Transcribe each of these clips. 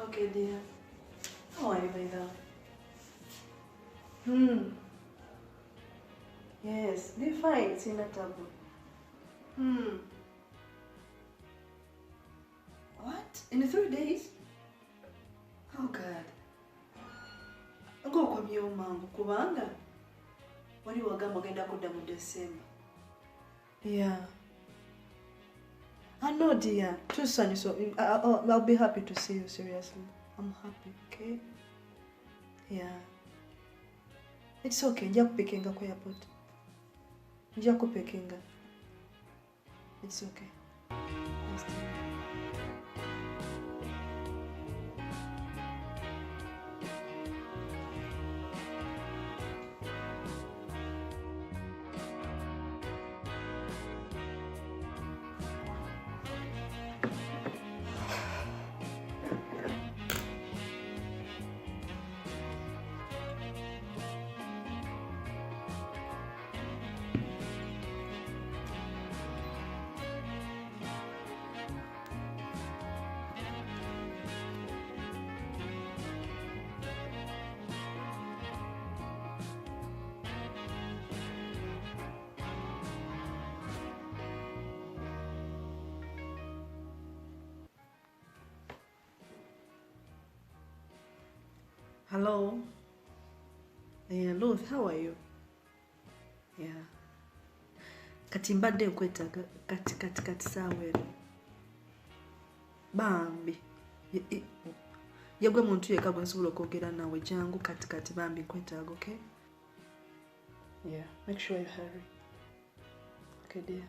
Okay, dear. How are you, by Yes, they're fine. It's in a table. What? In 3 days? Oh, God. Go come your mango, Kubanga. When you were going to go down December. Yeah. I know, dear. Too sunny, so I'll be happy to see you, seriously. I'm happy, okay? Yeah. It's okay. Njia kupekenga kwa airport. Njia kupekenga. It's okay. Hello. Yeah, Ruth, how are you? Yeah. Kati mbadde nkwetaaga kati saawere. Bambi. Yegwe muntu yeka bwe nsobola okwogera nawe jangu kati bambi nkwetaaga, okay? Yeah, make sure you hurry. Okay, dear.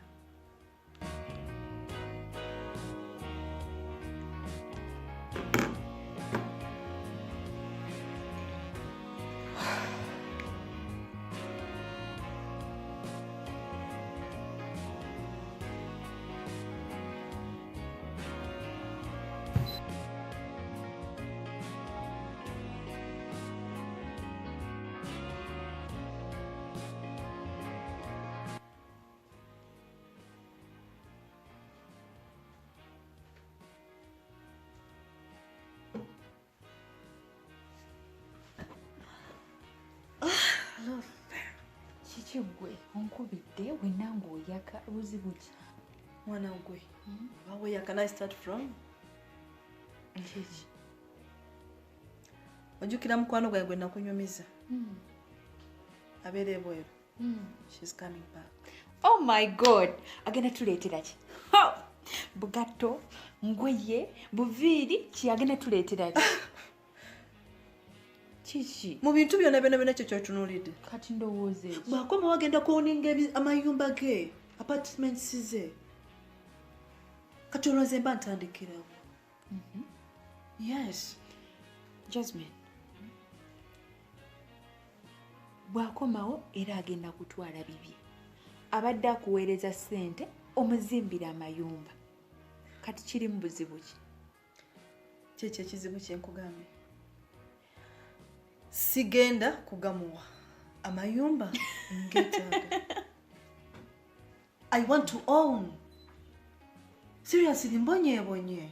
Kiki gwe onkubidde wenna ng'oyaka buzibu ki? Mwana gwe. Where can I start from? Kiki? Ojjukira mukwano gwange gwe nakunyumiza. Abeera ebweru. She's coming back. Oh my God! Agenda tuleetera ki? Bugatto, ngoye, buviiri ki agenda tuleetera ki? Kiki? Mu bintu byonna kyo ky'otunuulidde. Kati ndowooza eki. Bw'akoma wagenda kuoninga amayumba ge, apartments ze. Kati olwoze mba ntandikirawo. Yes. Jasmine. Bw'akomawo era agenda kutwala bibye. Abadde akuweereza ssente omuzimbira amayumba. Kati kiri mu buzibu ki? Kyekyo ekizibu kye nkugambye. Sigenda kugamuwa amayumba ngetaaga. I want to own. Seriously, mbonye.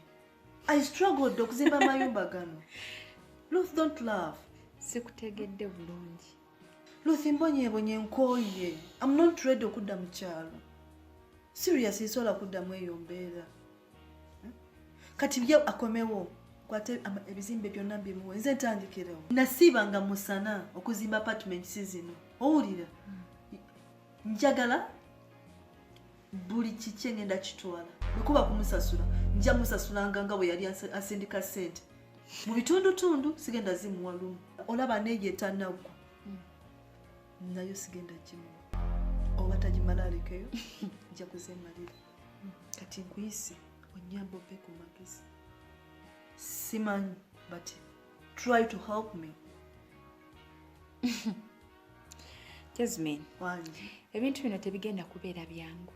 I struggled okuzimba amayumba gano. Ruth, don't laugh. Sikutegedde bulungi. Ruth, mbonye nkooye. I'm not ready okudda mu kyalo. Seriously, sola kuddamu eyo mbeera. Kati bye akomewo. Kwate ebizimbe byonna bimuwe nze ntandikirawo. Nasiibanga musana okuzimba apartments zino. Owulira? Njagala buli kiki ngenda kitwala. Bwekuba kumusasula, nja musasulanga nga bwe yali asindika ssente. Mu bitundutundu sigenda zimuwa lumu. Olaba neeyo etannagwa. Nayo sigenda gimuwa. Oba tagimala alekeyo, nja kuzeemalira. Kati nkuyise onyamba obe ku magezi. Simanyi, but try to help me. Jasmine, Wanji. ebintu bino tebigenda kubeera byangu.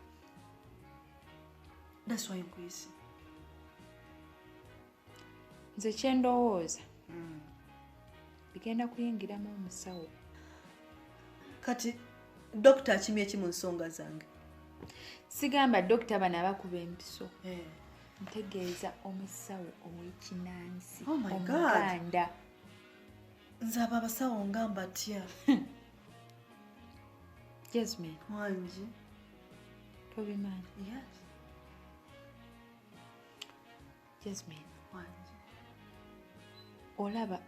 That's why nkuyise. Nze kye ndowooza bigenda kuyingiramu omusawo. Kati dokita akimye ki mu nsonga zange? Sigamba dokita bano abakuba empiso. ntegeeza omusawo ow'ekinansi Oh my God. omuganda nze abo abasawo nga mbatya. Jasmine Wangi. tobimanyi Yes. Jasmine Wangi. olaba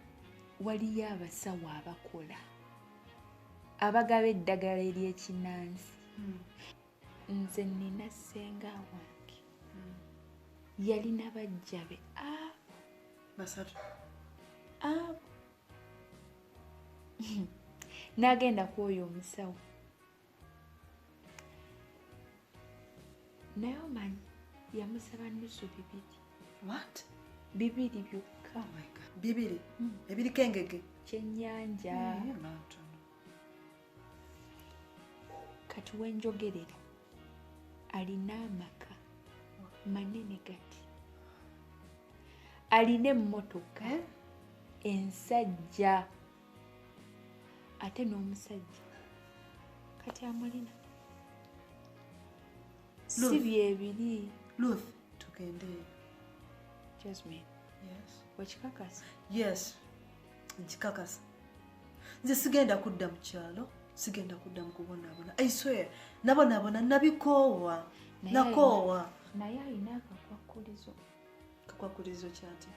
waliyo abasawo abakola abagaba eddagala ery'ekinansi. Nze nina ssenga wange yalina bajjabe Basatu. n'agenda kwoyo omusawo naye omanyi yamusaba nnusu 2. What? 2 byokka. Oh my God. 2. Ebiriko engege. Kyennyanja. Matono. Kati wenjogerera alina amaka manene gati, alina emmotoka ensajja, ate n'omusajja kati amulina si byebiri. Ruth, tugende. Jasmine, Yes. wekikakasa? Yes. Nkikakasa. Nze sigenda kudda mu kyalo, sigenda kudda mu kubonaabona. I swear, nabonaabona nabikoowa. Nakoowa. Naye alina akakwakulizo. Kakwakulizo kyati?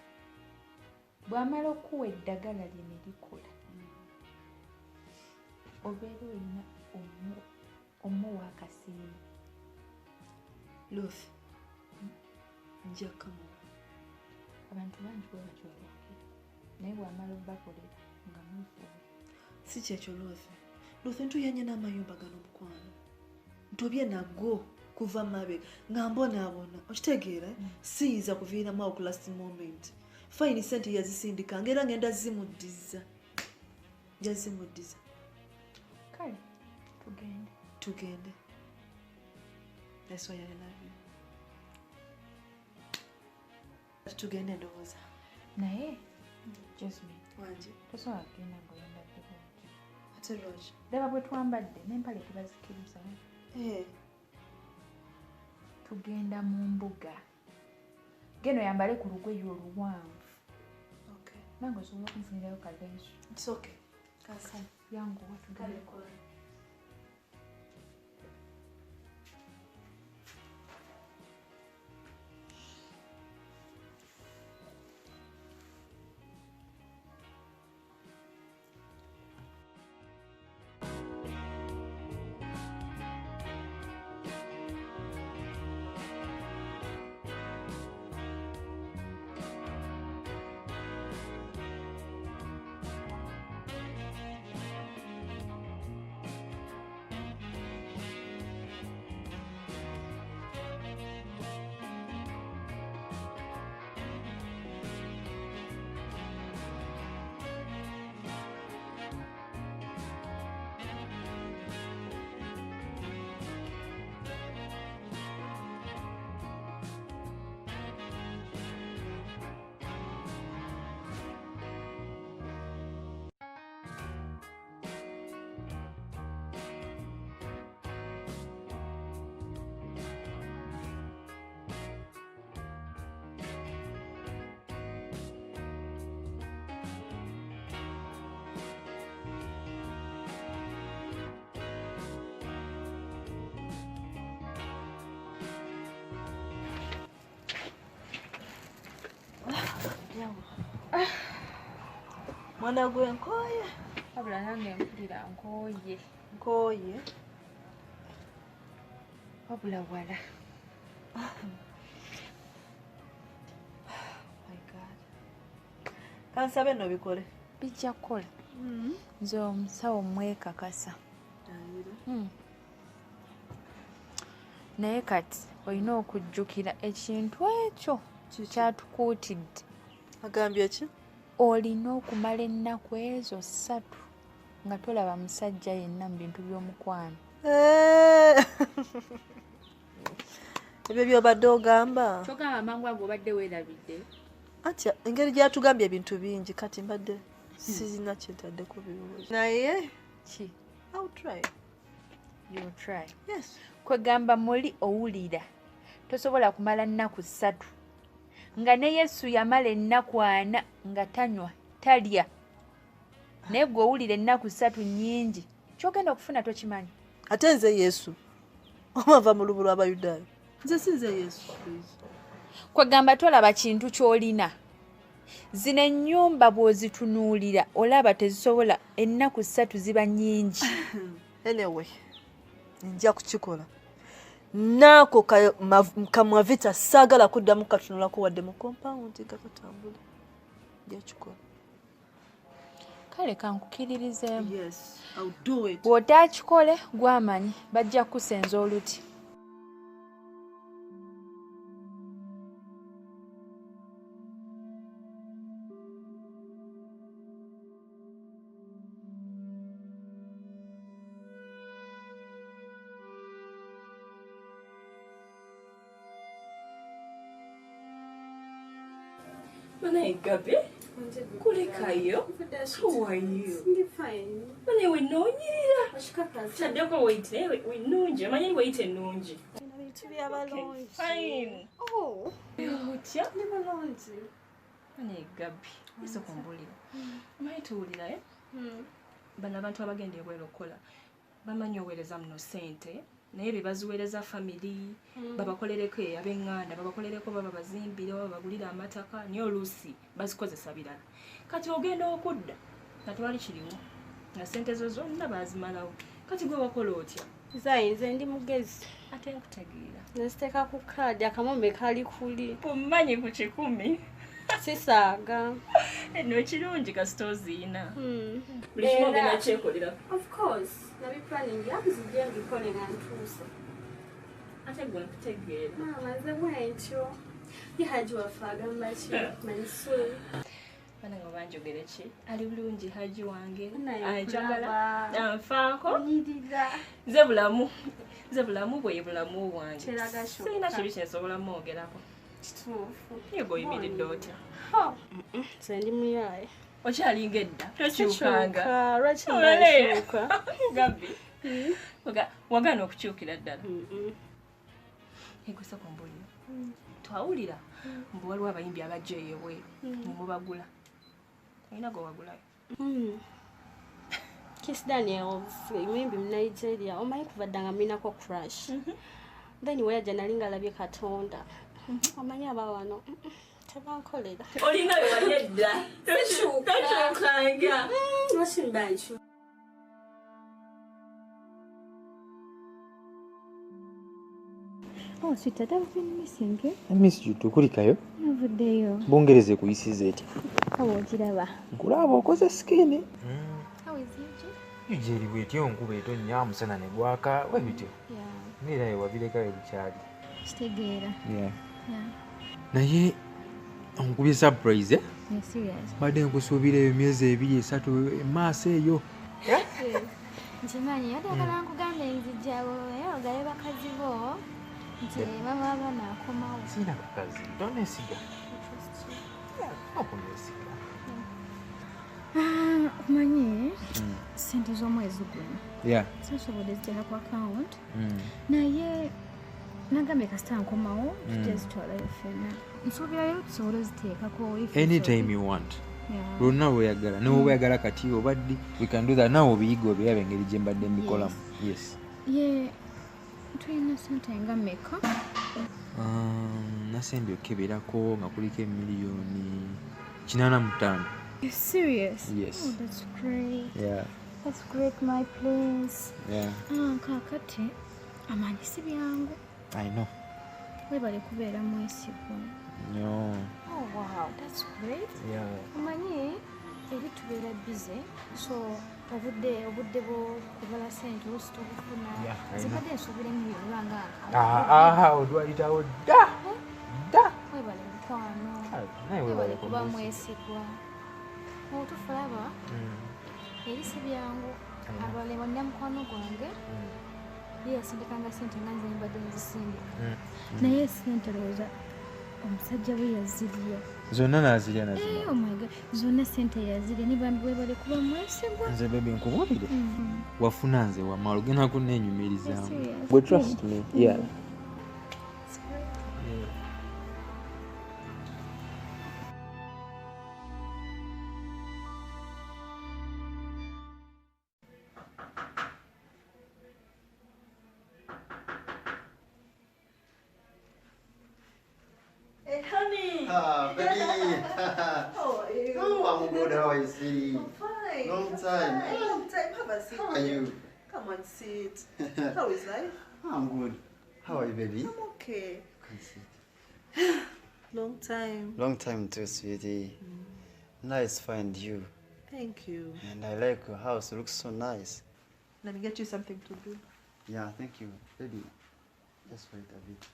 Bw'amala okuwa eddagala lye ne likola, obeera olina omuwa akasiimo. Ruth, nja kamuwa. Abantu bangi bwe bakyolokera naye bw'amala obakolera nga mwefuba. Si kyekyo Ruth. Ruth, ntuyanye n'amayumba gano mukwano. Ntobye nago kuva mabe nga mbonaabona. Okitegeera? Siyinza kuviiramu awo ku last moment. Fine sente yazisindikanga era ngenda zimuddiza. Yazimuddiza. Kale tugende. Tugende. That's why I love you. Tugende ndowooza. Naye Jasmine, Wangi. tosobola kugenda ng'oyambadde bulungi. Ate lwaki? Laba bwe twambadde n'empale tubazikiriza. Tugenda mu mbuga. Geno yambale ku lugoye oluwanvu. Okay. Nange osobola okunfunirayo kaleesu. It's okay. Kasa. Yangu watugale. Mwana gwe nkooye. Wabula nange mpulira nkooye. Nkooye. Wabula wala. My God. Kansabe no bikole. Bijja kukola. Nze omusawo mwekakasa. Naye kati olina okujjukira ekintu ekyo kyatukuutidde. Agambye ki? Olina okumala ennaku ezo 3 nga tolaba musajja yenna mu bintu by'omukwano. Ebyo by'obadde ogamba. Kyogamba amangu ago obadde weerabidde. Atya engeri gyatugambye ebintu bingi kati mbadde sizina kyentadde ku bibuuzo. Naye Ki? I'll try. You'll try. Yes. Kwegamba muli owulira tosobola kumala nnaku 3 nga ne Yesu yamala ennaku 4 nga tanywa talya naye gwe owulira ennaku 3 nnyingi kyogenda okufuna tokimanyi. Ate nze Yesu omava mu lubu lw'Abayudaaya nze sinze Yesu. Kwegamba tolaba kintu ky'olina. Zino ennyumba bw'ozitunuulira olaba tezisobola ennaku 3 ziba nnyingi. Anyway nja kukikola naako kamwavita saagala kuddamu katunulako wadde mu compound nga katambula nja kukikola. Kale kankukiririzeemu. Yes, I'll do it. Bw'otaakikole gwamanyi bajja kusenza oluti. Gabi, Kyeyo, how are you? I'm fine. When we know you, Sadoko wait, we know you. My wait and know you. To be alone. Fine. Oh, Mutia, never alone. Gabi, it's a comboli. My told you, bano abantu abagenda ebweru okukola bamanyi oweereza muno ssente naye bebaziweereza family babakolereko ab'eŋŋanda babakolereko baba bazimbire baba bagulira amataka naye oluusi bazikozesa birala kati ogenda okudda nga tewali kirimu nga ssente zo zonna baazimalawo kati gwe wakola otya? Nze ndi mugezi ate nkutegeera neziteeka ku kaadi akamombe kali kuli omumanyi ku 10 sisaaga eno kirungi kasita oziina buli kimu ogenda kyekolera. Of course nabi planning yakuzijja ngikole nga ntuuse ate gwe nkutegeera maama nze bwentyo ye Haji waffe agamba ki maniswe bana nga banjogere ki ali bulungi Haji wange Naye anjagala kulaba. anfaako onyirira nze bulamu bwe bulamu bwange Kiraga kyokka. sirina kibi kyensobola mwogerako kituufu yego oyimiridde otya nze ndi muyaye okyalinga edda tokyukanga lwaki nakyuka Gabi wagaana okukyukira ddala egwesa kumbulira twawulira mbu waliwo abayimbi abajja eyo ebweru nemubagula olina gwe wagulayo Kiss Daniels muyimbi mu Nigeria omanyi kuva dda nga mulinako crush then weyajja nali ngalabye Katonda omanyi aba wano tebankolera olina wewali edda tokyukanga lwaki Oh, sweetheart, I've been missing you. I miss you too. Kyeyo. Ovuddeyo. Bungereze kuyisiza eti. Awo okiraba. Nkulaba okoze skin. How is you? Ijeri bwetyo nkuba etonnya musana ne gwaka we bityo. Yeah. Ngira yo wabireka we bukyali. Kitegeera. Yeah. Yeah. Naye onkubye surprise eh? Yeah, serious. Badde nkusuubira emyezi 2-3 emaaso eyo. Nkimanyi yadde akala nkugamba enzijjawo naye ogaye bakazi bo nti baba banaakomawo. Sina kakazi. Tonesiga. Okunesiga. Omanyi ssente z'omwezi guno Yeah. sinsobodde ziteeka ku account naye nagambye kasita nkomawo tujja zitwalayo ffenna nsuubirayo tusobole oziteekako Anytime you want. Yeah. Lwonna lw'oyagala ne bw'oba oyagala kati obadde we can do that nawe obiyiga obiraba engeri gye mbadde mbikolamu. Yes. Ye tulina ssente nga mmeka? Nasembye okeberako nga kuliko emiliyoni 85. You're serious? Yes. Oh, that's great. Yeah. That's great, my prince. Yeah. Kakati amanyi si byangu. I know. Webale kubeera mwesigwa. No. Oh, wow, that's great. Yeah. Omanyi eri tubeera busy so obudde bwo kubala ssente oluusi tobufuna Yeah, I know. zibadde nsuubira emiyo Aha, odwayitawo dda. Dda. webale mukwano Naye webale kuba mwesigwa otufulaba eri si byangu abale bonna mukwano gwange ye yasindikanga ssente nga nze mbadde nzisindika naye ssente lowooza omusajja bwe yazirya Zonna nazirya nazirya. oh my god zonna ssente yazirya ne bambi webale kuba mwesigwa Nze bebe nkubulire. Wafuna nze wamala ogenda kunnenyumirizaamu. Serious? Bwe trust me. Yeah. Baby. How are you? Oh, I'm good. How are you, sweetie? I'm fine. Long time. Long time. Have a seat. How are you? Come and sit. How is life? I'm good. How are you, baby? I'm okay. Come sit. Long time. Long time too, sweetie. Nice find you. Thank you. And I like your house. It looks so nice. Let me get you something to do. Yeah, thank you. Baby, just wait a bit.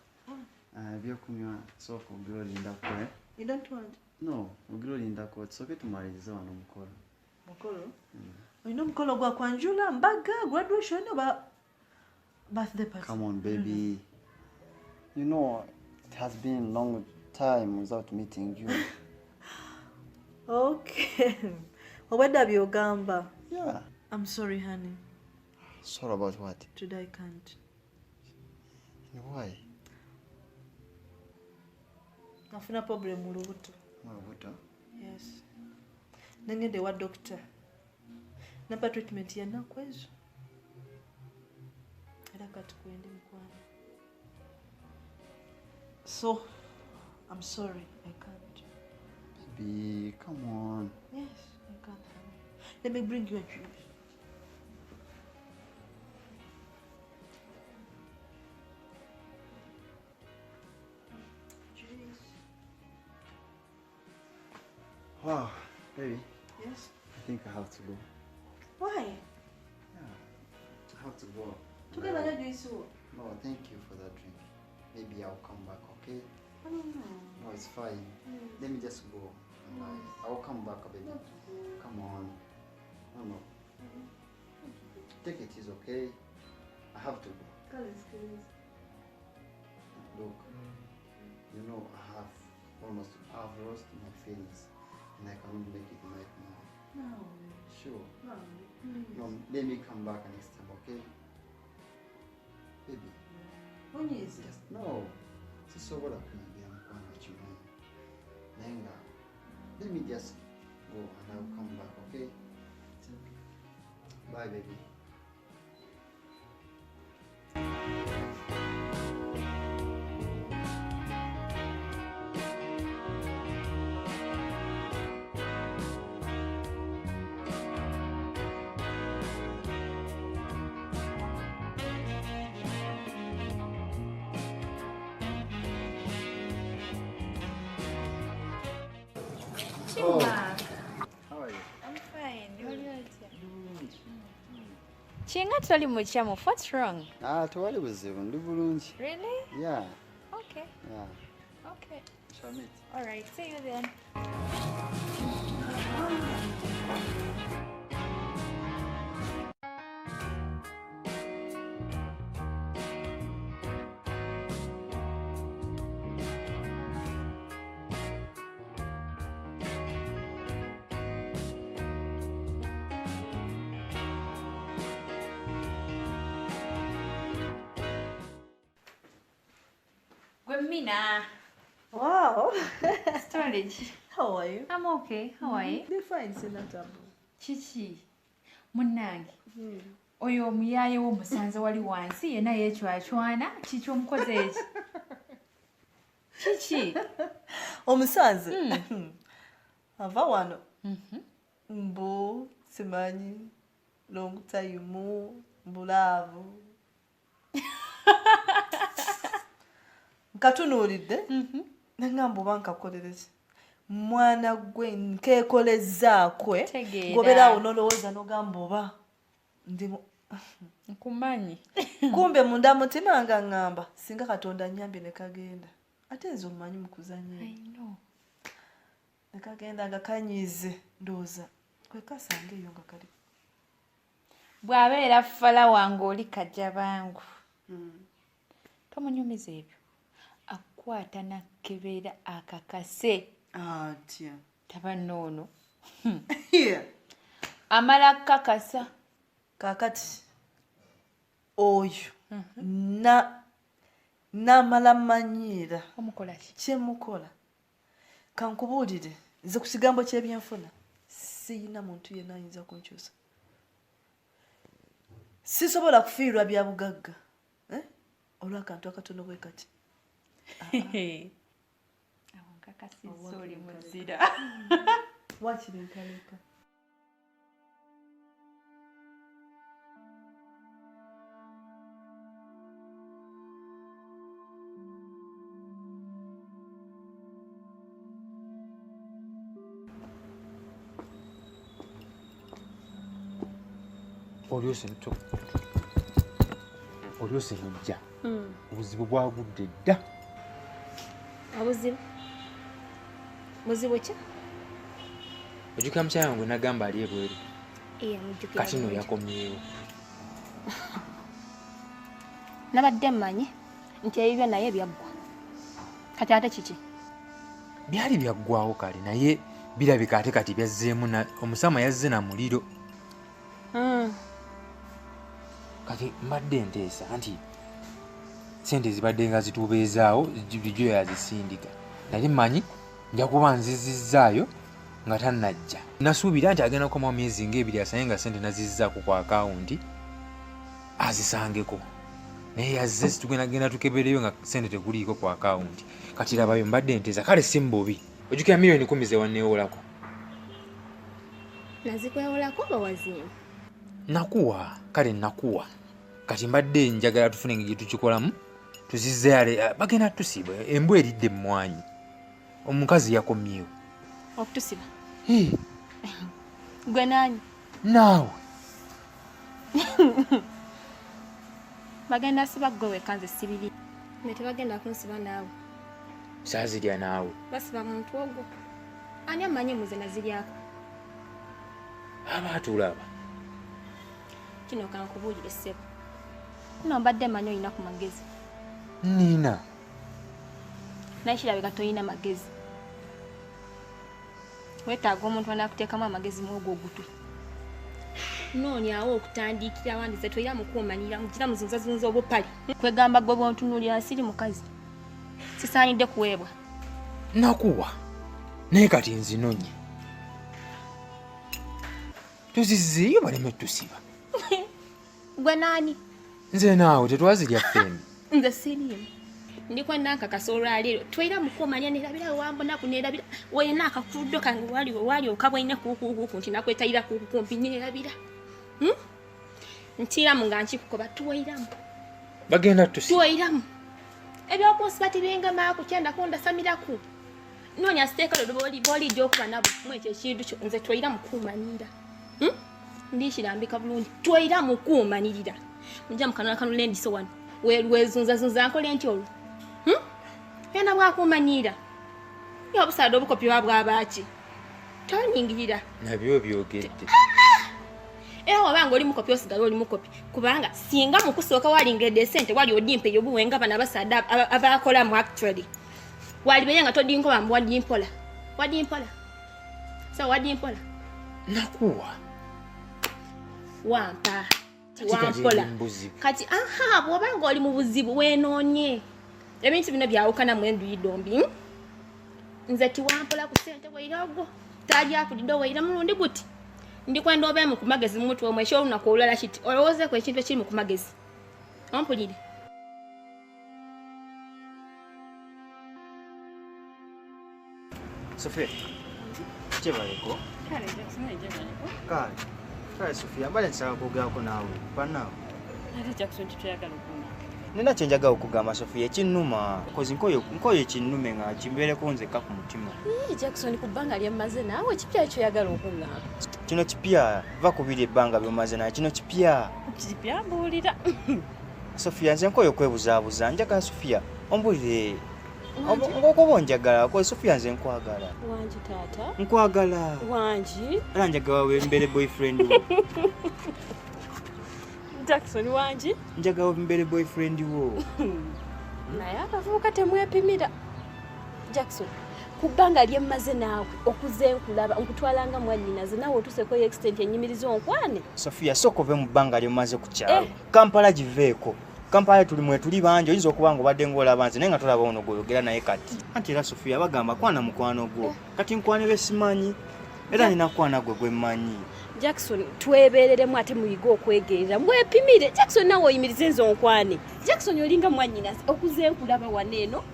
Byokunywa soko ogirolindako, eh? You don't want? No, ogirolindako. Soke tumalirize wano omukolo. Mukolo? Olina omukolo gwa kwanjula mbaga graduation oba birthday party? Come on, baby. You know, it has been a long time without meeting you. Okay. Obwedda byogamba. Yeah. I'm sorry, honey. Sorry about what? Today I can't. Why? Nafuna problem mu lubuto. What? Yes. Nengende wa doctor. Napa treatment ya nnaku ezo. Era kati kwende mukwano. So, I'm sorry, I can't. Baby, come on. Yes, I can't. Let me bring you a juice. Wow, baby, Yes. I think I have to go. Why? Yeah, I have to go. Together na juice. No, thank you for that drink. Maybe I'll come back, okay? I don't know. No, it's fine. Let me just go. And I'll come back, baby. Come on. No. Take it easy, okay? I have to go. Look, you know I've lost my feelings and I cannot make it right now. No. Sure. No. No, let me come back next time, okay? Baby. When is it? Just no. Sisobola kunyambia mkwano kimanyi. Nenga. Let me just go and I'll come back, okay? Bye, baby. Oh. How are you? I'm fine. Chinga toli muchamu. What's wrong? Tuwali buzibu, ndi bulungi. Really? Yeah. Okay. Yeah. Okay. Shall meet. All right. See you then. Mina. Wow. Storage. How are you? I'm okay. How are you? Be fine, Sinatabu. Chichi. Munange. Oyo omuyaye w'omusanze wali wansi yenna yeecwacwana kiki omukozi eki? Kiki? Omusanze? Ava wano. Mbu, simanyi, long time, mbulaavu. Nkatunuulidde nangamba oba nkakolereza mwana gwe nkeekolezzaakwe ngoberaawo nolowooza nogamba oba ndi nkumanyi kumbe munda mutima nga ŋŋamba singa Katonda nnyambye ne kagenda ate nze omumanyi mu kuzannya ne kagenda nga kanyiize ndowooza kwe kasanga eyo nga kali bw'abeera falawa ng'oli kajja bangu tomunyumiza ebyo akwata nakkebeera akakase atya tabanoono amala kakasa kakati oyo namala manyiira omukola ki kyemukola kankubuulire nze ku kigambo ky'ebyenfuna siyina muntu yenna ayinza kunkyusa sisobola kufiirwa bya bugagga olw'akantu akatono bwe kati nkakasizza oli muzira. Wakiri nkaleka. Olyose nojja obuzibu bwagudde dda. Obuzibu? Buzibu ki? Ojjukira mukyala wange nagamba ali ebweru. Mujjukira. Kati no yakomyewo. Nabadde mmanyi nti ebibyo naye byaggwa. Kati ate kiki? Byali byaggwawo kale naye birabika ate kati byazzeemu omusama yazze na muliro. Kati mbadde nteesa nti sente zibadde nga zitubeezaawo bulijjo yazisindika. Nali mmanyi nja kuba nzizizzaayo nga tannajja. Nasuubira nti agenda kukomawo myezi ng'ebiri asaye nga sente nazizzaako ku akawunti azisangeko. Naye yazze situgendagenda tukebereyo nga sente tekuliiko ku akawunti. Kati labayo mbadde nteesa kale si mbubi. Ojjukira miliyoni 10 ze wanneewolako. Nazikwewolako oba wazimba? Nakuwa kale nakuwa. Kati mbadde njagala tufune engeri tukikolamu tuzizze yale bagenda tusiba embwa eridde mmwanyi. Omukazi yakomyewo. Okutusiba? Gwe nani? Naawe. Bagenda siba gwe wekka nze sibiri. Ne tebagenda kunsiba naawe. Saazirya naawe. Basiba muntu ogwo. Ani amanyi muze naziryako? Abaatulaba. Kino kankubuulire ssebo. Nno mbadde mmanyi olina ku magezi. Nina. Naye kirabika toyina magezi. Weetaaga omuntu anaakuteekamu amagezi mw'ogwo ogutwe. Noonyawo okutandikira wandize toyira mukuumanira mugira muzunzazunza obupale. Kwegamba gwe bwontunuulira siri mukazi. Sisaanidde kuweebwa. Nakuwa. Naye kati nzinonye. Tuzizzeeyo baleme tusiba. Gwe naani? Nze naawe tetwazirya ffembi. Nze siriimu. Ndiko nankakasa olwaleero twera mukuumanya nerabira wambonaku nerabira wena akakuddo kange wali okabwine kukuku nti nakwetayira kukumpi nerabira. Ntiramu nga nkikukoba tuwairamu. Bagenda tusiba. Tuwairamu. Ebyokunsiba tibenga maaku kyenda konda samiraku. Noonya siteeka lodo boli gyokuba nabo mwekyo ekintu kyo nze twera mukuumanira. Ndikirambika bulungi twera mukuumanirira. Mujja mukanula kanula endiso wano. Wezunzazunza nkole ntyo olwo. Yena bwakumanyiira. Yo obusado obukopi bwabaki. Tonyingirira. Nabyo byogedde. Era wabanga oli mukopi osigala oli mukopi. Kubanga singa mukusooka walingedde sente wali odimpe yobuwenga bana basada abakola mu actually. Wali beyenga todinkoba mbu wadimpola. Wadimpola. So wadimpola. Nakuwa. Wampa. Wampola. Kati bwobanga oli mu buzibu wenoonye. Ebintu bino byawukana mwendu yidombi. Nze tiwampola ku sente weirago. Tali akudiddo weira mulundi guti. Ndikwenda obe mu kumagezi mu mutwe omwe ekyo lunaku olulala kiti. Olowooze ku ekintu ekiri mu kumagezi. Ompulire. Sofia. Chebaleko. Kale Jackson ejebaleko. Kale Sofia, mbale nsaba kugako naawe. Panaawe. Ate Jackson tutuyagala okuna. Nina kyenjaga okugamba Sofia ekinnuma kozi nkoyo ekinnume nga kimbeereko nzekka ku mutima. Jackson kubanga lyamaze naawe kipya ekyo yagala okungamba. Kino kipya va kubiri ebbanga byomaze naye kino kipya. Kipya mbuulira. Sofia nze nkoyo kwebuzaabuza njagala Sofia ombulire. Ngokuba onjagala kwa Sofia nze nkwagala. Wanji taata. Nkwagala. Wanji. Era njagala wembere boyfriend wo. Jackson wanji. Njagala wembere boyfriend wo. Naye akavubuka temwepimira. Jackson kubanga lyemaze naawe okuze nkulaba nkutwalanga mwannyinaze naawe otuseko extent enyimirizo onkwane. Sofia sokove mu bbanga lyomaze ku kyalo. Kampala giveeko. Kampala tuli banjo oyinza okuba nga obadde ng'olaba nze naye nga tolaba ono gw'oyogera naye kati. Anti era Sofia bagamba kwana mukwano gwo. Kati nkwane be simanyi. Era nina kwana gwe gwe mmanyi. Jackson twebereremu ate muyiga okwegerera mwepimire. Jackson nawe oyimirize nze onkwane. Jackson olinga mwannyinaze okuze nkulaba waneeno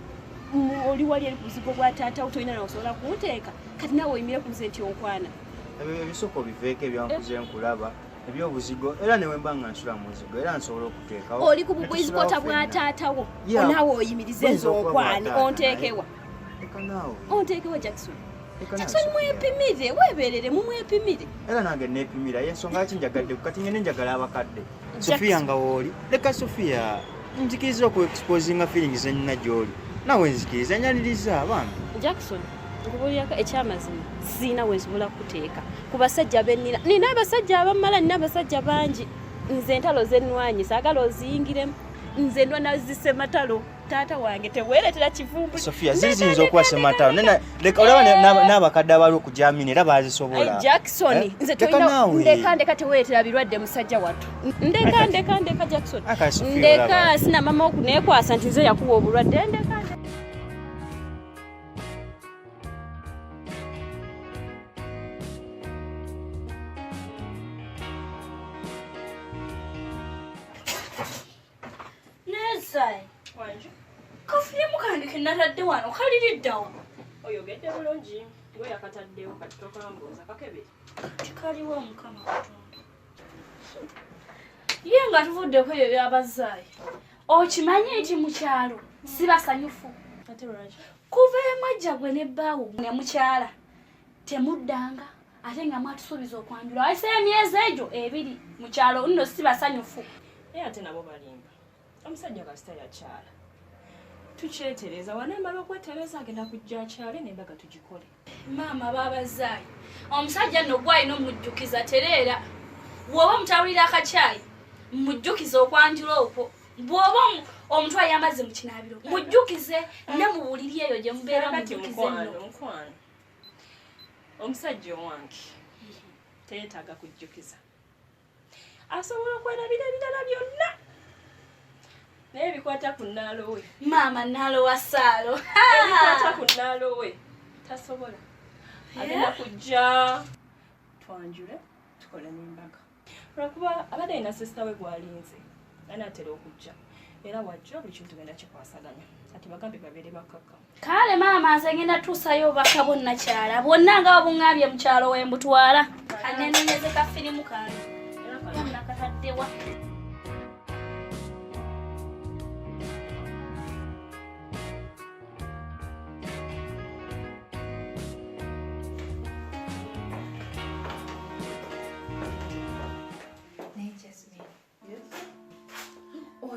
oli wali eri ku buzigo bwa taata wo tolina nawosobola kunteeka kati naawe oyimire ku senti onkwana ebyo ebisoko biveeko ebyankuze nkulaba ebyobuzigo era newe mba nga nsula mu buzigo era nsobola okuteekawo oli ku bubwizikota bwa taata wo onaawe oyimirize nz'okwane onteekewa onteekewa Jackson mwepimire weeberere mumwepimire era nange neepimira yensonga ki njagadde kati ngene njagala abakadde Sofia nga wooli leka Sofia nzikiriza okuexposinga feelings ennina gy'oli nawe nzikiriza nyaniriza bambi Jackson nkubulirako ekyamazima siina we nsobola kuteeka ku basajja bennina nina abasajja abamala nina abasajja bangi nze entalo z'ennwanyi saagala oziyingiremu nze ndwana zisematalo taata wange teweeretera kivumbu Sofia ziziyinza okuba sematalo leka olaba n'abakadde abali okujamini era baazisobola Jackson nze tolina ndeka teweeretera birwadde musajja wattu ndeka Jackson ndeka sina mama okuneekwasa nti nze yakuwa obulwadde ndeka kafulemu kandi kenatadde wano kaliriddawa oyogedde bulungi we yakataddewo kati tokambuuza kakebere tikaliwo omukama katonda ye nga tuvuddeko ebyo byabazaayi okimanyi nti mu kyalo si basanyufu kuva emwajja gwe ne bbaawo ne mukyala temuddanga ate nga mwatusuubiza okwanjula wayiseyo emyezi egyo 2 mu kyalo nno si basanyufu naye ate nabo balimba omusajja kasita yakyala tukyetereza wanamala okwetereza agenda kujja akyale nembaga tugikole maama babazaayi omusajja nno gwalina omujjukiza tereera bw'oba omutawulira akacyayi mujjukize okwanjula okwo bw'oba omutwala y'amazzi mu kinaabiro mujjukize ne mu buliri eyo gye mubeera mujjukize nno omusajja owange teyeetaaga kujjukiza asobola okwerabira ebirala byonna naye bikwata ku nnaalo we maama nnaalo wa saalo bikwata ku nnaalo we tasobola agenda kujja twanjule tukole n'embaga olwakuba abadde alina sisita we gwalinze anaatera okujja era wajja buli kintu genda kikwasaganya kati bagambe babeere bakkakkamu kale maama nze ngenda tuusayo obubaka bonnakyala bwonna nga wabuŋŋambye mu kyalo wembutwala kanenonyeze ka firimu kange era nakataddewa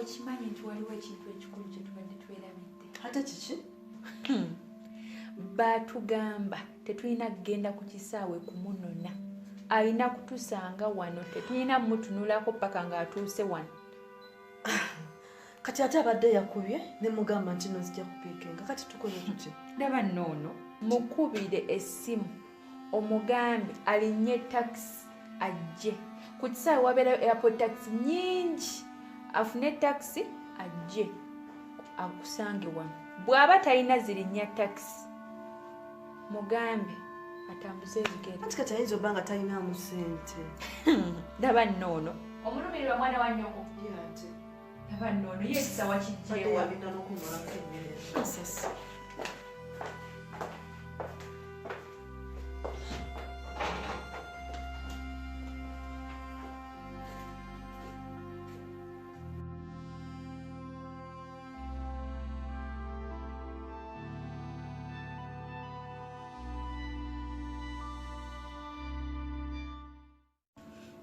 okimanyi nti waliwo ekintu ekikulu kye tubadde twerabidde ate kiki baatugamba tetulina kugenda ku kisaawe kumunona alina kutusanga wano tetulina mutunulako paka ng'atuuse wano kati ate abadde yakubye ne mugamba nti nozijja kupiikinga kati tukole tuki ndaba nnoono mukubire essimu omugambe alinnye takisi ajje ku kisaawe wabeerayo airport taxi nyingi afune taxi ajje akusange wano bw'aba talina zirinnya taxi mugambe atambuze ebigere kati ayinza obba nga talinaamu ssente ndaba nnoono omulumirirwa mwana wa nnyoko ndaba nnoono ye ekisawa kijjeewa n'okumulako emmere asasi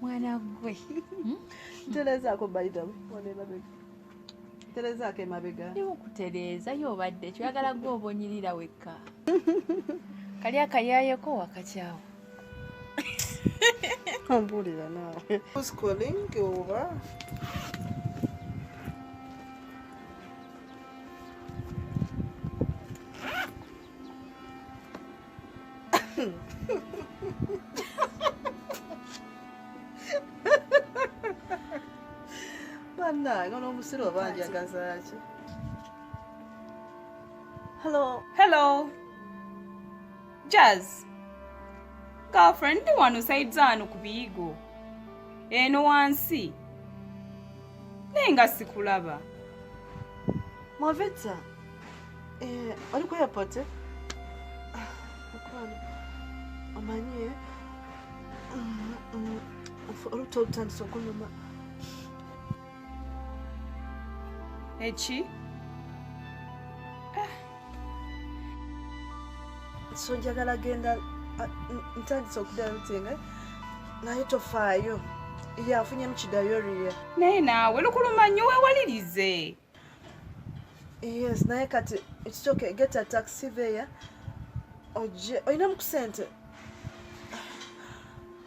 mwana gwe telezaako bayitamu telezaako emabega niwo kutereeza yobadde kyoyagala gwe obonyirira wekka kali akayayeko wakakyawo ombuulira naawe schooling oba bannange n'omusiro oba njagaza ki Hello. Jazz. Girlfriend, ndi wano side ano ku biyigo. Eno wansi. Naye nga sikulaba. Mwavetsa oli ku airport mukwano omanye oluta olutandisa okunuma eki so njagala genda ntandisa okuddayo lutenga naye tofaayo ye afunyemu kidayoriya naye naawe lukuluma nnyo weewalirize. yes naye kati it's okay get a taxi there oje oyinamu ku sente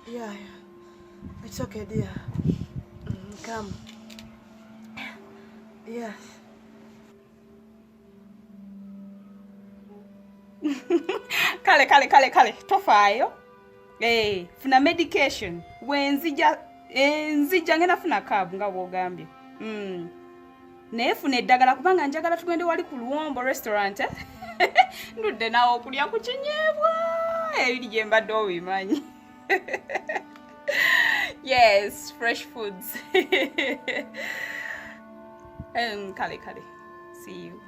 yeah it's okay dear come yeah kale tofaayo. Funa medication wenzija ngenda funa kaabu nga bw'ogambye. Naye funa eddagala kubanga njagala tugende wali ku Luwombo restaurant. Ndudde naawe okulya ku kinyeebwa ebiri gye mbadde obimanyi. Yes, fresh foods. Kale. See you.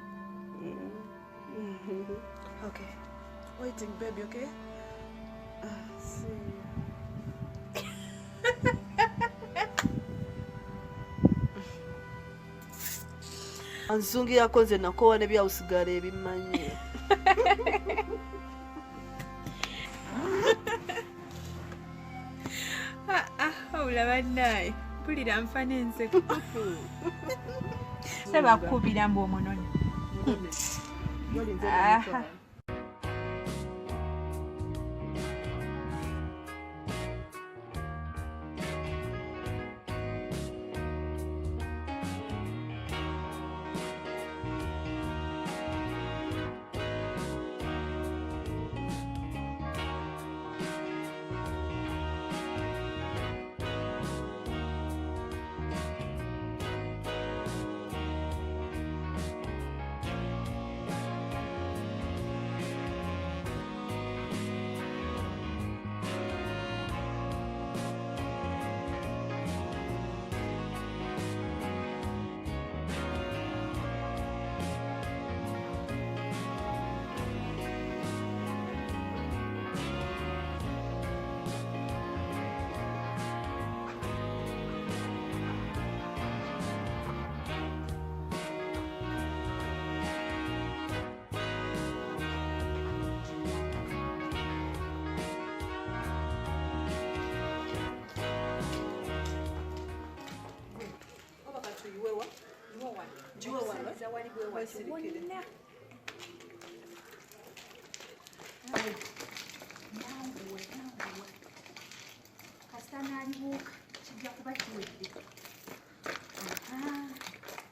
okay waiting baby okay see you. Anzungirako nze nakowa ne byawusigala ebimanyi. Olaba naye mpulira nfa n'enseko. Sebakubira mbu omunone.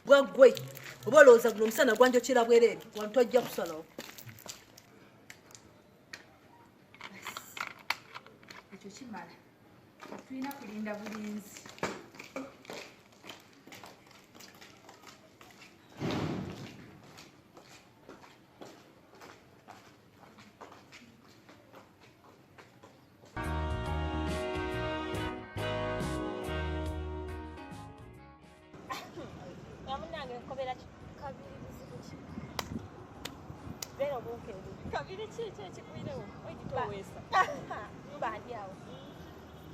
Gwagwe oba olowooza guno omusana gwanjokera bwereere wantu ajja kusalawo. Ekyo kimala tulina kulinda bulinzi. Kabiri chiche chikuirewo oitowesa mbandi awo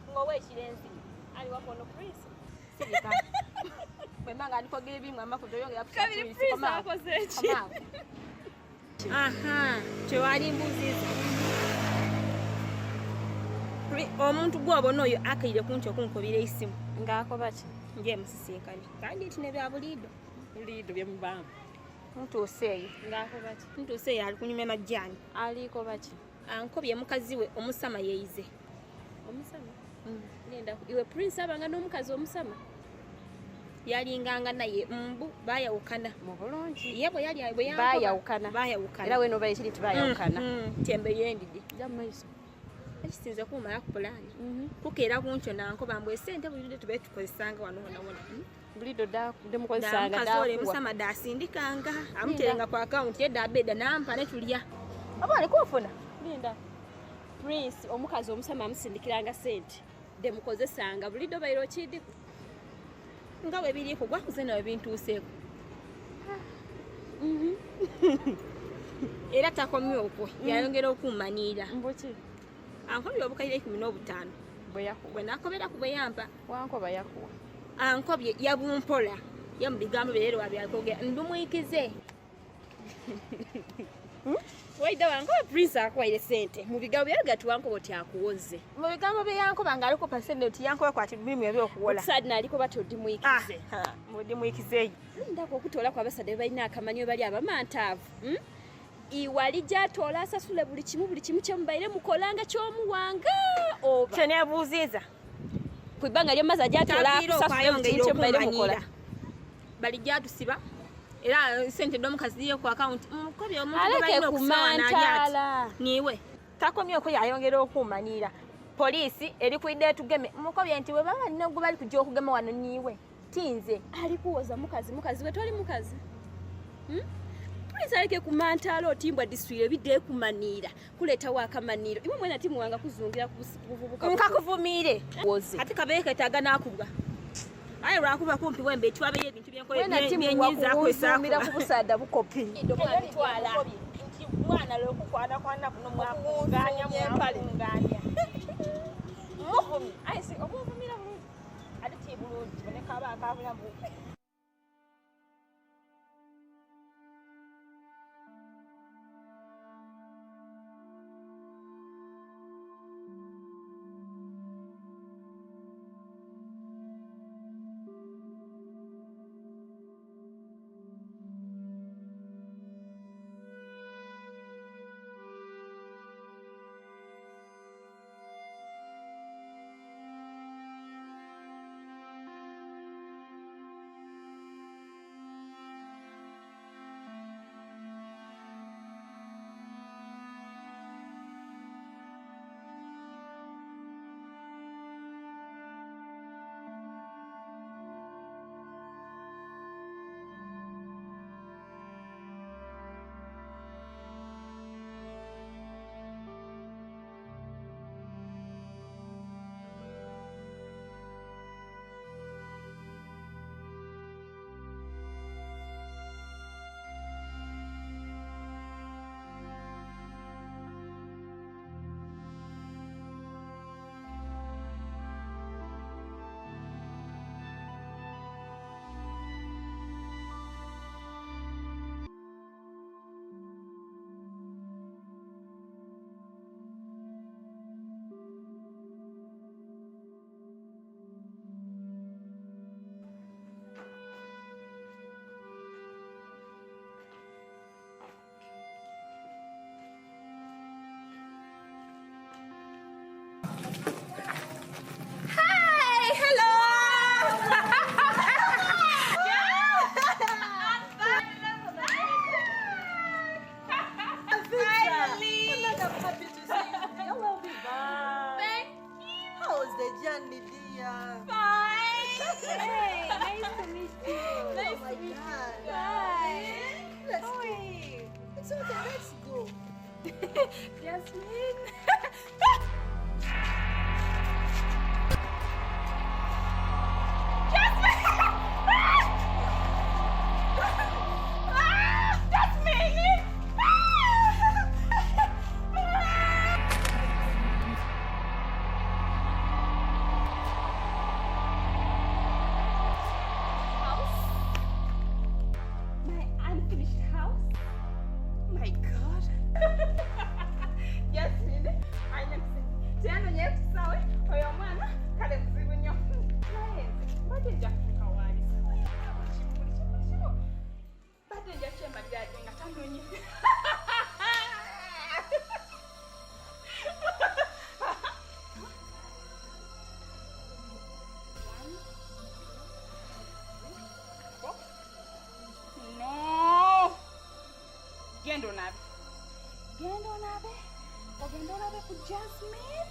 ngowe ekirenzi ali wakono Prince sirika mwemanga alikogera bimwe amakudo yonge Kabiri Prince akoze eki kyewali mbuziza omuntu gwobona oyo akaire kuncho kunkobira isimu ngaakoba ki nje musisinkani kandi iti ne bya bulido byemubamba ntuuseeyo ngaakoba ki ntuuseeyo ali kunyuma majjani alikoba ki ankobye mukazi we omusama yeyize omusama nenda iwe Prince abanga n'omukazi omusama yalinganga naye mbu bayawukana mu bulungi yebo yali ayibwe bayawukana era we noba ekiri tibayawukana tembe yendidi jamaiso ekisinze kumala ku pulani kukeera kuncho nankoba mbwe sente bulide tube tukozesanga wano wona bulido demukozesanga kazole musama dasindikanga amuterenga ku account yedda abeda nampa ne tulya abali kufuna linda Prince omukazi omusama amusindikiranga sente demukozesanga bulido bayiro kidiku ngawe biri ko gwakuze nawe bintuuseko era takomye okwo yayongera okumanira Mbuki. ankobye obukaire 15 bwe nakobera ku bweyamba Wankoba yakuwa. ankobye yabumpola yamubigambo bye leero abyakogera ndumwikize waida wankoba prince akwaire sente mu bigambo bye gati wankoba tyakuwoze Mu bigambo bye yankoba ng'aliko pasende oti yankoba kwati bimu ebyokuwola. sadna aliko bati odimwikize Mudi mwikizeeyo. ndako okutola kwa basadde balina akamanyo bali abamantaavu iwali gyatoola asasule buli kimu kyemubaire mukolanga ky'omuwanga oba Kyeneebuuziza. ku ibbanga ly'emmazi gyatoola asasule buli kimu kyemubaire mukola bali gyatusiba era sente d'omukazi ye ku akawunti mukobye omuntu Aleke balina okufaana kumantaala. niwe Takomye okwo yayongera okumanira. Poliisi eri kwidde etugeme. Mukobye nti bwe baba alina gwe bali kujja okugema wano niiwe. Tinze. alikuwoza mukazi we toli mukazi pulisi aleke kumantaala otimbwa diswire bidde kumanira kuleetawo akamaniro imwe mwena timuwanga kuzungira kubuvubuka Nkakuvumiire. woze ati kabeeke taga nakubwa aye lwakuba kumpi wembe twabeyo ebintu Wena byenyiza timuwakuwumira ku busaada bukopi. twala Nti mwana lwekukwanakwana kuno mwakunganya mwakunganya. Muvumi. Aye si omuvumira bulungi. Ate ti bulungi kiboneka aba akabulamu. Jasmine,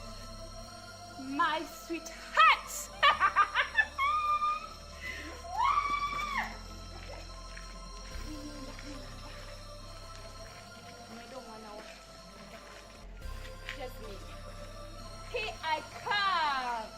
my sweetheart. Jasmine, here I come.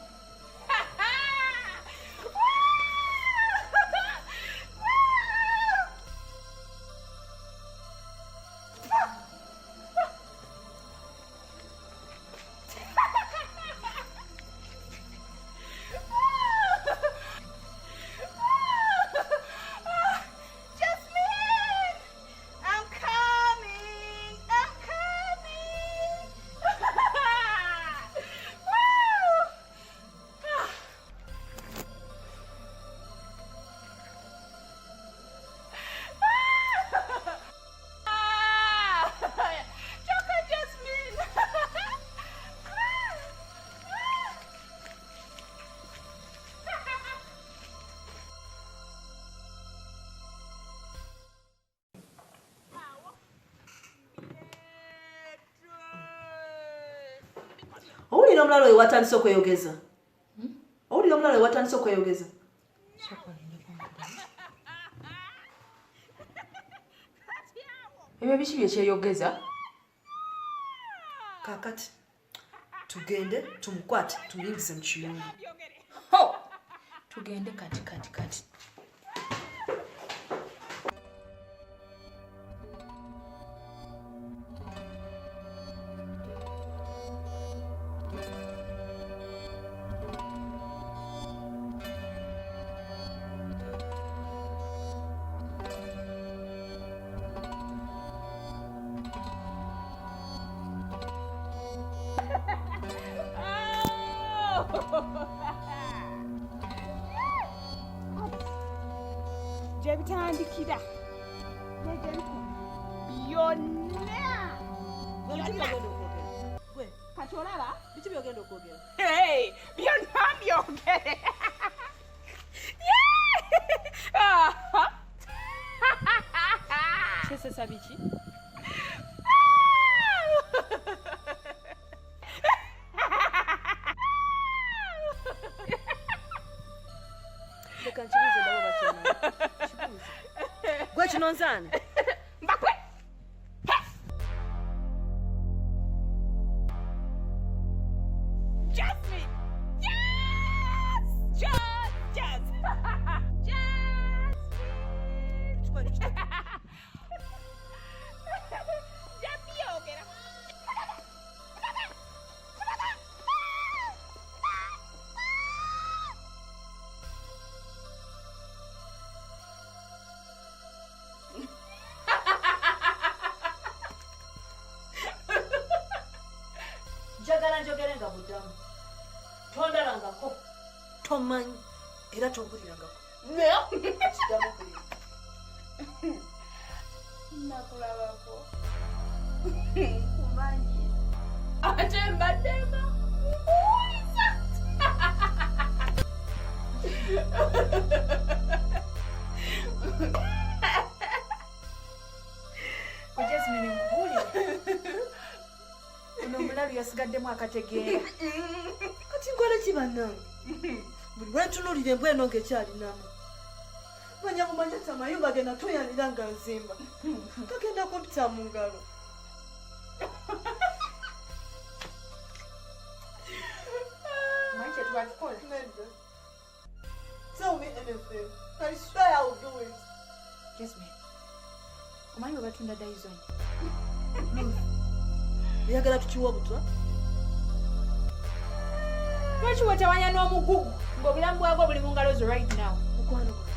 Owulira omulala oyo watandise okweyogeza? Owulira omulala oyo watandise okweyogeza? Ebyo biki byekyeyogeza? Kakati tugende tumukwate tumuyingize mu kiyungu. Tugende kati. Jebitandikira. Byonna. Gwe, Kati olaba? biki byogenda okwogera? Hey, byonna byogere. Kyesesa biki? Leka nkibuuze nabo bakina. Gwe kino nzaana? Mbakwe. Jasmine. Yes! Just. Jasmine. Byogera. Njagala njogere nga buddamu. Tondalangako, tomanyi era tompulirangako. Kiddamu kulira. Nakulabako. Kumanyi. Ate mbaddemba. Jasmine mbuulire. Ono omulalu yasigaddemu akategeera. Kati nkole ki bannange? Buli lwentunuulira embwa eno ng'ekyalinamu. Manya kumanya ti amayumba genda toyanira nga nzimba. Togenda kumpita mu ngalo. Manyi kye tuba tukola? Nedda. Tell me anything. I swear I'll do it. Jasmine, omanyi we batunda Dyson? Oyagala tukiwa butwa? Lwaki wetawanya n'omugugu ng'obulamu bwagwo buli mu ngalo zo right now? Mukwano gwange.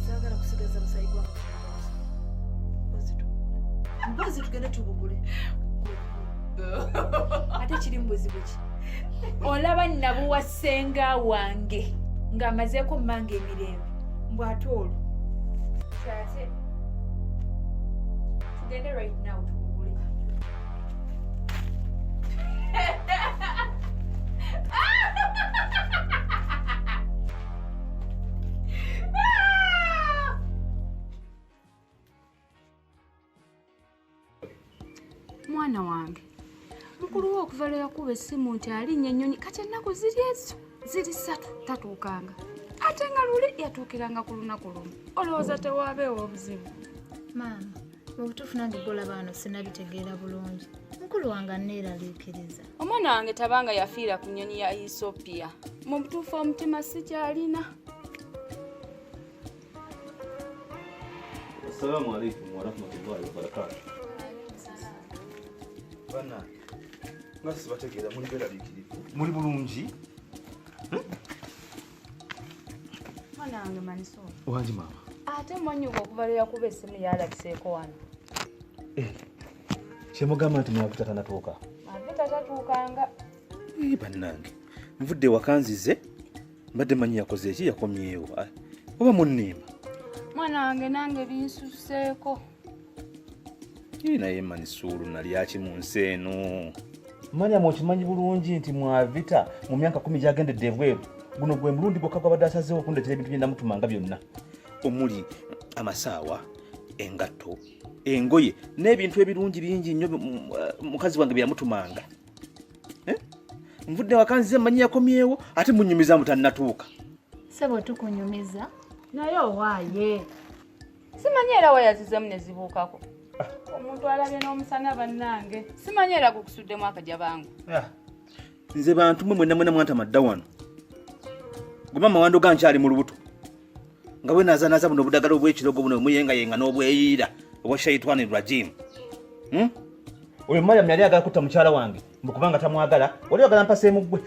Saagala kusigaza busayi bwange. Mbuzi tugende tubugule. Ate kiri mu buzibu ki? Olaba nnabuwa ssenga wange ng'amazeeko mmanga emirembe. Mbw ate olwo. Kyate. Tugende right now tubugule. Mwana wange, mukulu wo okuva lwe yakuba essimu nti alinnya ennyonyi kati ennaku ziri ezo ziri 3 tatuukanga. Ate nga luli yatuukiranga ku lunaku lumu. Olowooza tewaabeewo obuzibu? Maama, mu butuufu nange golaba wano sinabitegeera bulungi. Mukulu wange aneeraliikiriza. Omwana wange tabanga yafiira ku nnyonyi ya Ethiopia. Mu butuufu omutima sikyalina. Assalamu alaikum wa rahmatullahi wa barakatuh. Bana, nga sibategeera muli beeraliikirivu. Muli bulungi? Mwana wange Maniso. Wangi maama. Ate mwannyuka okuva lwe yakuba essimu yalabiseeko wano. Kyemugamba nti mwavita tanatuuka. Avita tatuukanga. Bannange, nvudde wakanzize, mbadde manyi yakoze eki yakomyewo. Oba munniima. Mwana wange nange binsuseeko. Naye Manisuulu nali aki mu nsi eno. Manya okimanyi bulungi nti mwavita mu myaka 10 gyagendedde ebweru. Guno gwe mulundi gwokka gwabadde asazeewo okundetera ebintu bye namutumanga byonna. Omuli amasaawa, engatto, engoye n'ebintu ebirungi bingi nnyo mukazi wange bye yamutumanga. nvudde wakanzize mmanyi yakomyewo ate munyumiza mutannatuuka. Sebo tukunyumiza. Naye owaaye. Simanyi era wayazizemu ne zibuukako. Omuntu alabye n'omusana bannange. Simanyi era gukusuddemu akajja bangu. Nze bantu mwe mwenna mwantamadda wano. Gwe mama wando gankyali mu lubuto. Nga we naza buno obudagala obw'ekirogo buno muyenga n'obweyiira obwa shaitani rajim. Oyo Mariam yali agala kutta mukyala wange mbukubanga tamwagala wali agala mpaseemu gwe.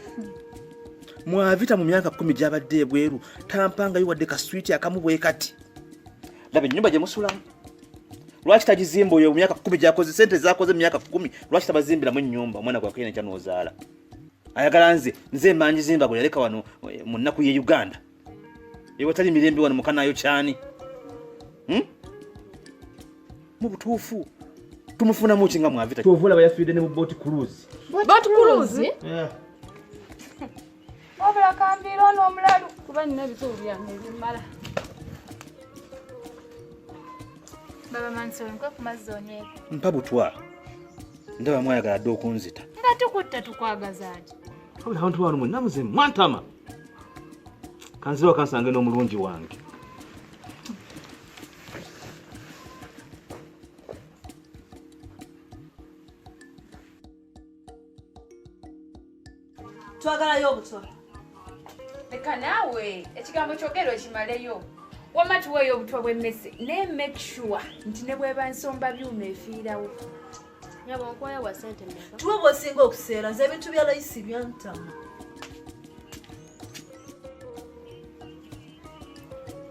Mwavita mu myaka 10 gy'abadde ebweru tampangayo wadde ka sweet akamu bwe kati. Laba ennyumba gye musulamu. Lwaki tagizimba oyo mu myaka 10 gy'akoze sente z'akoze mu myaka 10 lwaki tabazimbiramu ennyumba omwana gwa kuyina kya n'ozaala. Ayagala nze mmanyi zimba bwe yaleka wano mu nnaku ye Uganda. Ewa tali mirembe wano mukanayo kyani. Mu butuufu tumufuna mu kinga mwavita. Tovula bayafiide ne mu boat cruise. Boat cruise? Yeah. Wabula kambiiro n'omulalu kuba nina ebitubu byange ebimala. Baba Mansoro nkwe ku mazzi onyweko. Mpa butwa. Ndaba mwayagala dde okunzita. Nga tukutta tukwagazaaje. Wabula abantu wano mwenna muze mwantama. Kanzira kansange n'omulungi wange. Twagalayo obutwa. Leka naawe ekigambo kyogero kimaleyo. Wamma tuweeyo obutwa bw'emmese ne make sure nti ne bweba nsomba byuma efiirawo. Nyabo nkwaya wa sente mmeka. Tuwe bw'osinga okuseera nze ebintu bya layisi byantama.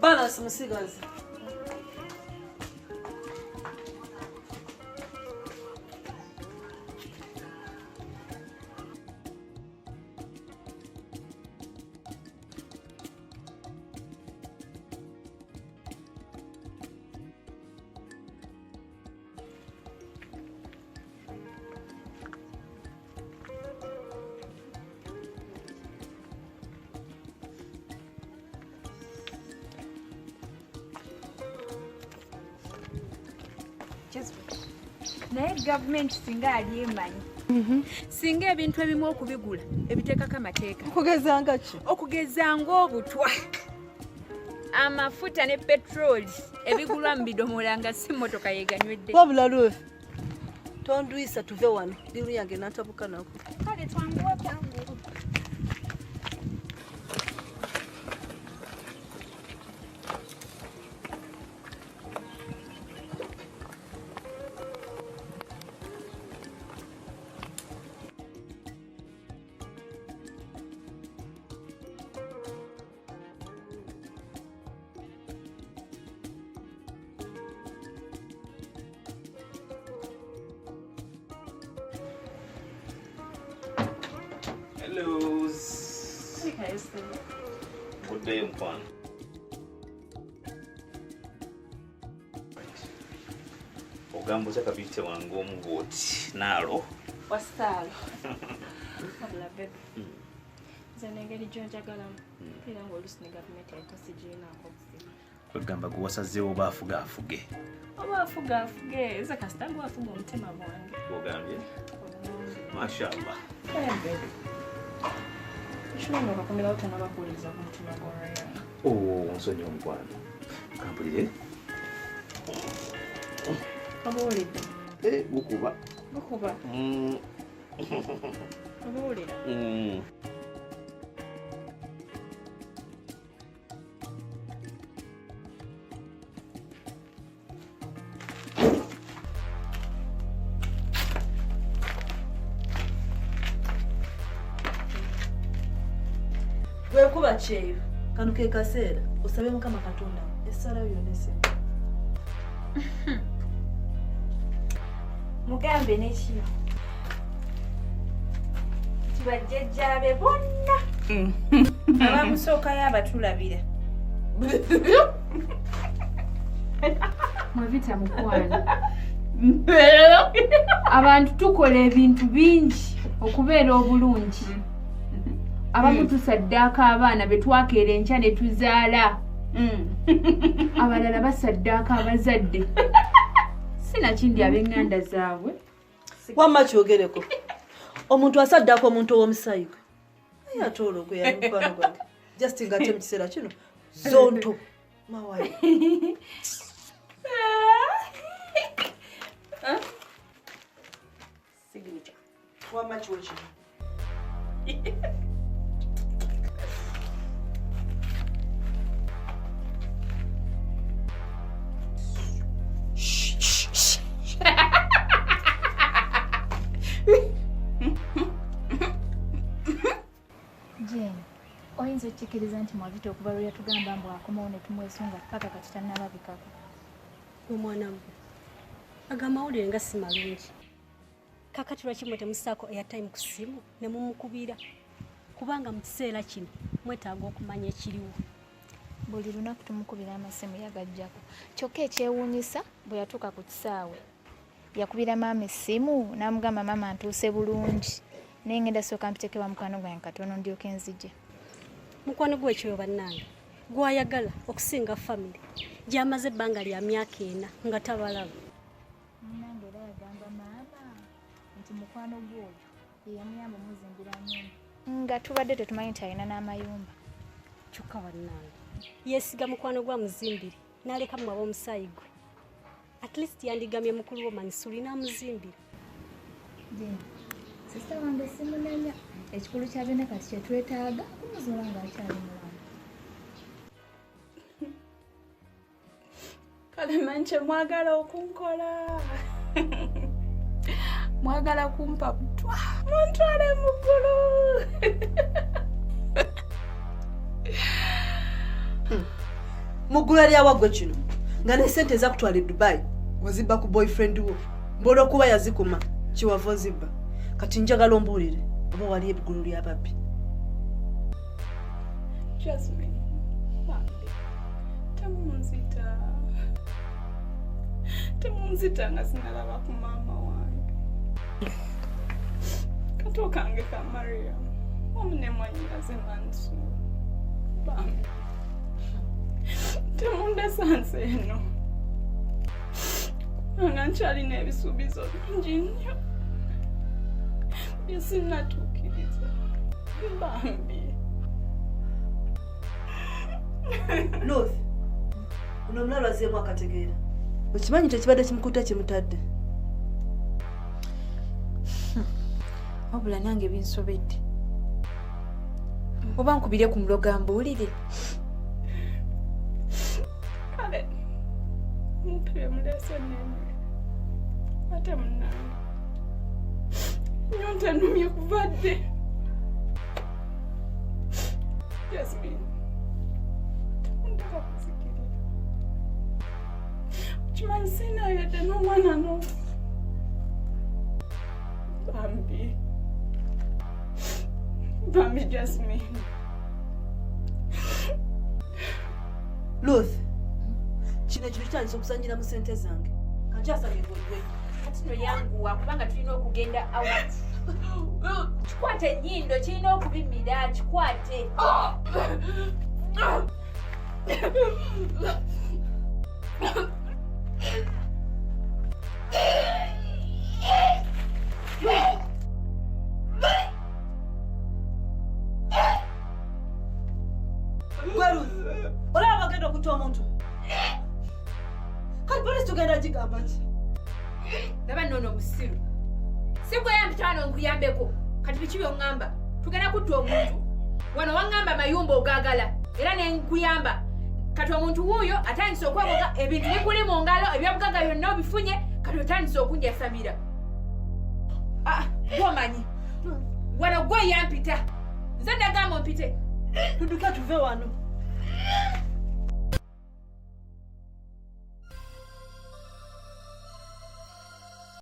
Bana simusigazi. Naye gavumenti singa ali emanyi singa ebintu ebimu okubigula ebiteekako amateeka Okugezanga ki? okugeza ng'obutwa amafuta ne petroli ebigulwa mu bidomola nga si mmotoka yeeganywedde. Wabula lwe tonduyisa tuve wano liru yange n'atabuka nako. Kale twanguwe bwangu. Hello. Good day, mkwano. Ogambo cha kabite wangu omuboti nalo. Wasalo. Wabula bebe. Zanengeri jonjagalamu. Pira ngo olusi ne government yakasijina akobusima. Kwegamba guwasazeewo baafuge. Abafuge. Eza kastambu afuga omutima bwange. Ogambye? Mashallah. Bebe. Shino bakomera utana bakuliza ku mutima gwawe. Nsonyi omukwano. Kampulire. Abawulidde. Bukuba. Abawulira. Wekuba Kyeyo kano ke kaseera osabe Mukama Katonda essala yonese. Mugambe n'ekiro kibajjajjaabe bonna abamusookayo abatulabira mwevita mukwano abantu tukola ebintu bingi okubeera obulungi abamu tusaddaaka abaana be twakeera enkya ne tuzaala abalala basaddaaka abazadde sinakindi ab'eŋŋanda zaabwe Wamma kyogereko. Omuntu asaddaako omuntu ow'omusaayi gwe. Ayatolo gwe ya mukwano gwange. Just ngate mu kiseera kino. Zonto. Mawaye. Signature. How much was you? Jane, oyinza okikiriza nti mwavita okuva lwe yatugamba mbu akomawo ne tumwesunga paka kati tannalabikako. Omwana gwe agamawulire nga si malungi. Kakati lwaki mwe temusaako airtime ku ssimu ne mumukubira? Kubanga mu kiseera kino mwetaaga okumanya ekiriwo. Buli lunaku tumukubira amasimu yagajjako. Kyokka ekyewuunyisa bwe yatuuka ku kisaawe yakubira maama essimu n'amugamba maama ntuuse bulungi. Naye ngenda sooka mpitekewa mukwano gwange katono ndyoke nzije. Mukwano gwe Kyeyo bannange gwayagala okusinga family gy'amaze ebbanga lya myaka 4 nga tabalaba. Nange era yagamba maama nti mukwano gwoyo ye yamuyamba muzimbira nnyumba nga tubadde tetumanyi nti alina n'amayumba. Kyokka bannange yeesiga mukwano gwa muzimbire n'aleka mu ab'omusaayi gwe. At least yandigamye mukulu w'omanisuli n'amuzimbira. Sista wange simunenya ekikulu kya byonna kati kye twetaaga kumuzuula ng'akyali mulamu. Kale manche mwagala okunkola. Mwagala kumpa butwa. Muntwale muggulu. Muggulu lya wagwe kino nga ne sente zakutwala Edubai wazibba ku boyfriend wo. Mbolo kuba yazikuma kiwava zibba. Kati njagala ombuulire oba wali ebbugulu ly'ababbi. Jasmine, temunzita nga sinalaba ku maama wange. Kato kange ka Maria omunemwanyiraze mansu. Bambi temundesanse eno nga nkyalina ebisuubizo bingi nnyo byesinatuukiriza. Bambi Ruth, uno mlalo azeemu akategeera. Okimanyi tekibadde kimukuta kimutadde. Wabula nange binsobedde. Oba nkubire ku muloga mbuulire. Kale mupire mulese nene ate munange nyonta numye kuvadde. Jasmine, ndaka kusikirira. Kimanyi sina yadde n'omwana no. Bambi Jasmine. Ruth, kino ekintu kitandise okusanjira mu ssente zange. Kankyasabye gwe. Kati no yanguwa kubanga tulina okugenda out. Kikwate ennyindo kirina okubimira kikwate. Olaba bagenda okutta omuntu. Kati polisi tugenda gigamba ki? Laba nno omusiru. Si gwe yampita wano nkuyambeko. Kati biki by'oŋŋamba? Tugenda kutta omuntu. Wano waŋŋamba amayumba ogaagala. Era ne nkuyamba. Kati omuntu wuuyo atandise okwewoga ebintu bikuli mu ngalo ebyobugagga byonna obifunye kati otandise okunjasamira. Gwomanyi. Wano gwe yampita. Nze ndagamba ompite. Tuduka tuve wano.